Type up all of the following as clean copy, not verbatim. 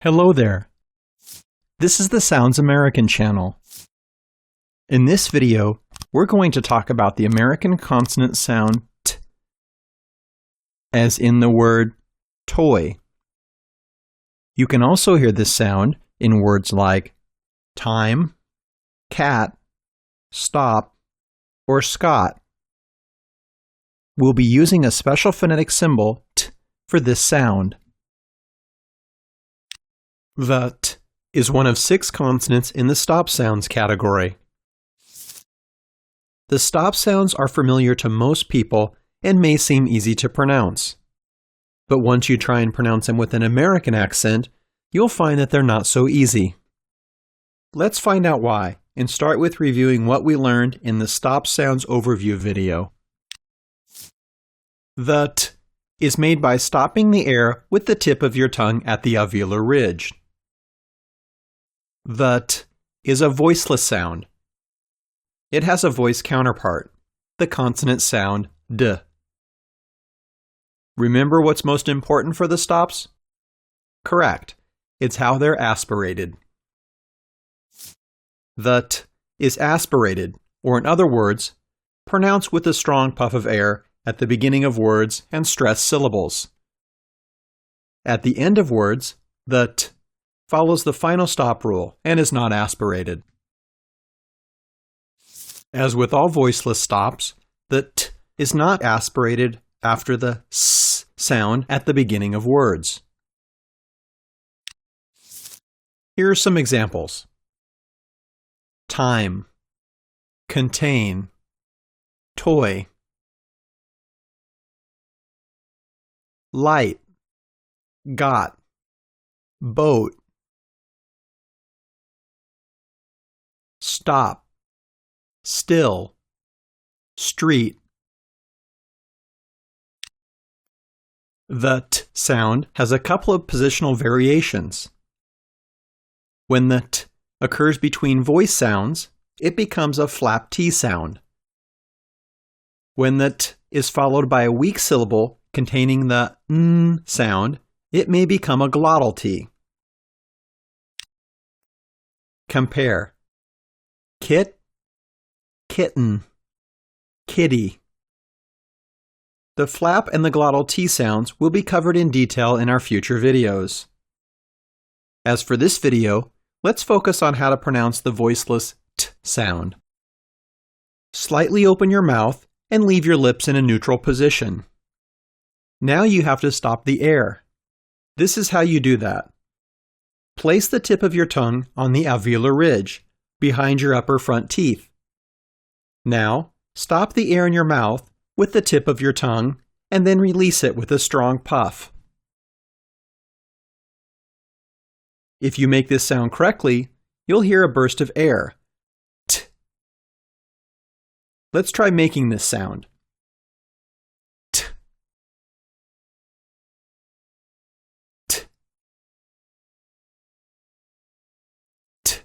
Hello there. This is the Sounds American channel. In this video, we're going to talk about the American consonant sound T, as in the word toy. You can also hear this sound in words like time, cat, stop, or Scott. We'll be using a special phonetic symbol T for this sound. The T is one of 6 consonants in the stop sounds category. The stop sounds are familiar to most people and may seem easy to pronounce. But once you try and pronounce them with an American accent, you'll find that they're not so easy. Let's find out why, and start with reviewing what we learned in the stop sounds overview video. The T is made by stopping the air with the tip of your tongue at the alveolar ridge. The T is a voiceless sound. It has a voice counterpart, the consonant sound D. Remember what's most important for the stops? Correct. It's how they're aspirated. The T is aspirated, or in other words, pronounced with a strong puff of air at the beginning of words and stressed syllables. At the end of words, the T follows the final stop rule and is not aspirated. As with all voiceless stops, the T is not aspirated after the S sound at the beginning of words. Here are some examples. Time, contain, toy. Light, got, boat. Stop, still, street. The T sound has a couple of positional variations. When the T occurs between voice sounds, it becomes a flap T sound. When the T is followed by a weak syllable containing the N sound, it may become a glottal T. Compare kit, kitten, kitty. The flap and the glottal T sounds will be covered in detail in our future videos. As for this video, let's focus on how to pronounce the voiceless T sound. Slightly open your mouth and leave your lips in a neutral position. Now you have to stop the air. This is how you do that. Place the tip of your tongue on the alveolar ridge, behind your upper front teeth. Now, stop the air in your mouth with the tip of your tongue and then release it with a strong puff. If you make this sound correctly, you'll hear a burst of air. T. Let's try making this sound. T. T. T.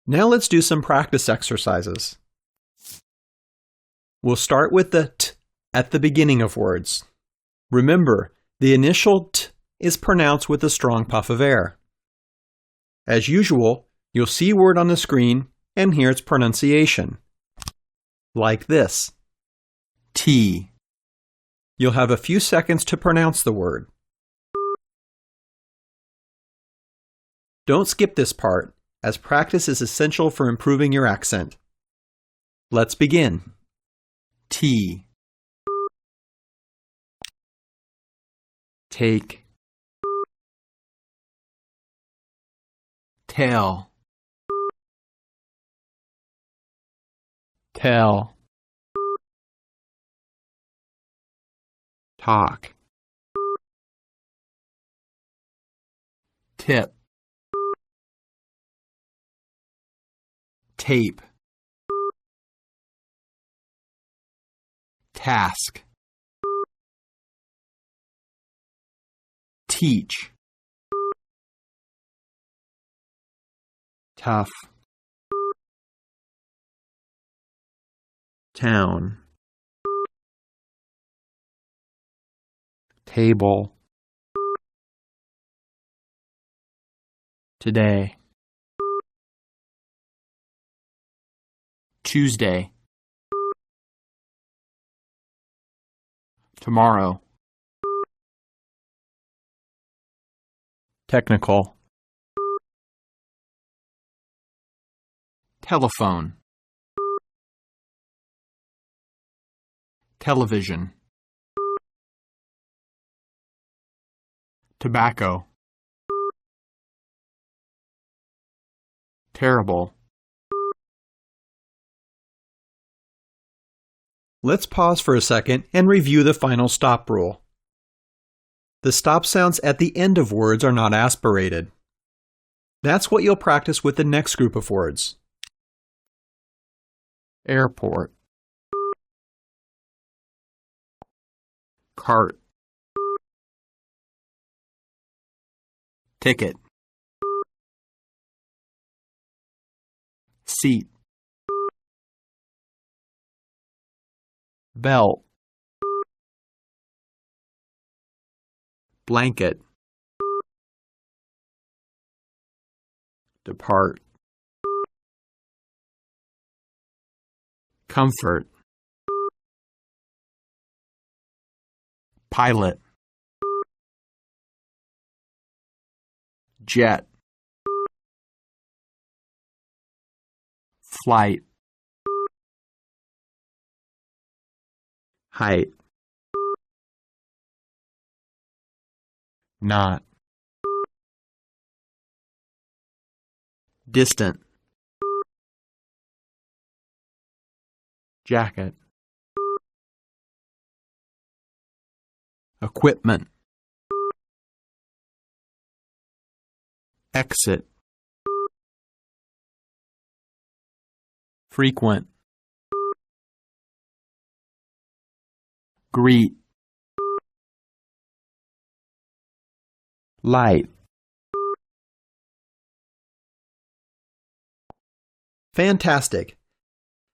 Now let's do some practice exercises. We'll start with the T at the beginning of words. Remember, the initial T is pronounced with a strong puff of air. As usual, you'll see a word on the screen and hear its pronunciation. Like this. T. You'll have a few seconds to pronounce the word. Don't skip this part, as practice is essential for improving your accent. Let's begin. T. Take. Tell. Tell. Talk. Tip. Tape. Task. Teach. Tough. Town. Table. Today. Tuesday. Tomorrow. Technical. Telephone. Television. Tobacco. Terrible. Let's pause for a second and review the final stop rule. The stop sounds at the end of words are not aspirated. That's what you'll practice with the next group of words. Airport. Cart. Ticket. Seat. Belt. Blanket. Depart. Comfort. Pilot. Jet. Flight. Height. Not. Distant. Jacket. Equipment. Exit. Frequent. Greet. Light. Fantastic!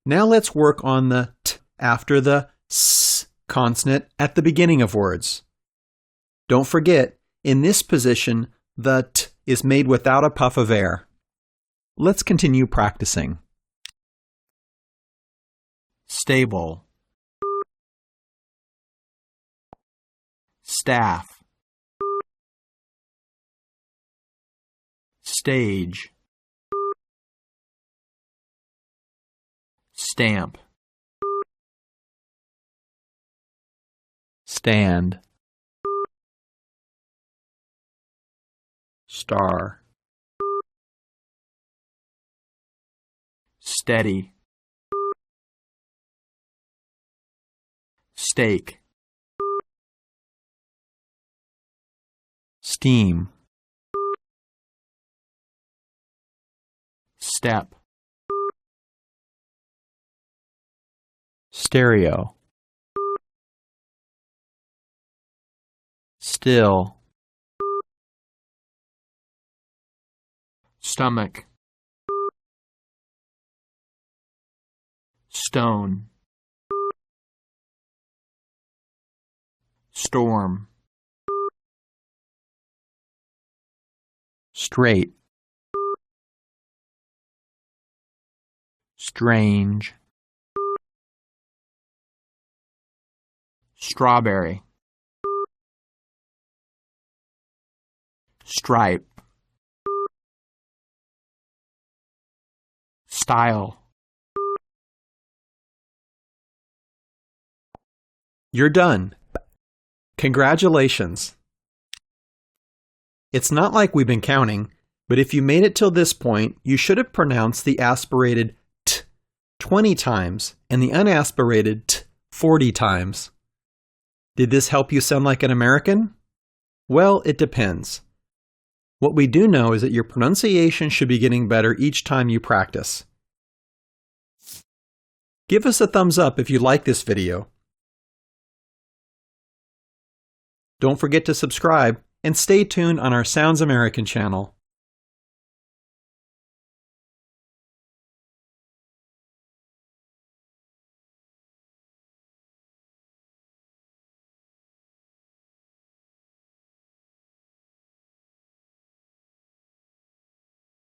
Now let's work on the t after the s consonant at the beginning of words. Don't forget, in this position, the t is made without a puff of air. Let's continue practicing. Stable. Staff. Stage. Stamp. Stand. Star. Steady. Steak. Steam. Step. Stereo. Still. Stomach. Stone. Storm. Straight. Strange. Strawberry. Stripe. Style. You're done. Congratulations! It's not like we've been counting, but if you made it till this point, you should have pronounced the aspirated t 20 times and the unaspirated t 40 times. Did this help you sound like an American? Well, it depends. What we do know is that your pronunciation should be getting better each time you practice. Give us a thumbs up if you like this video. Don't forget to subscribe and stay tuned on our Sounds American channel.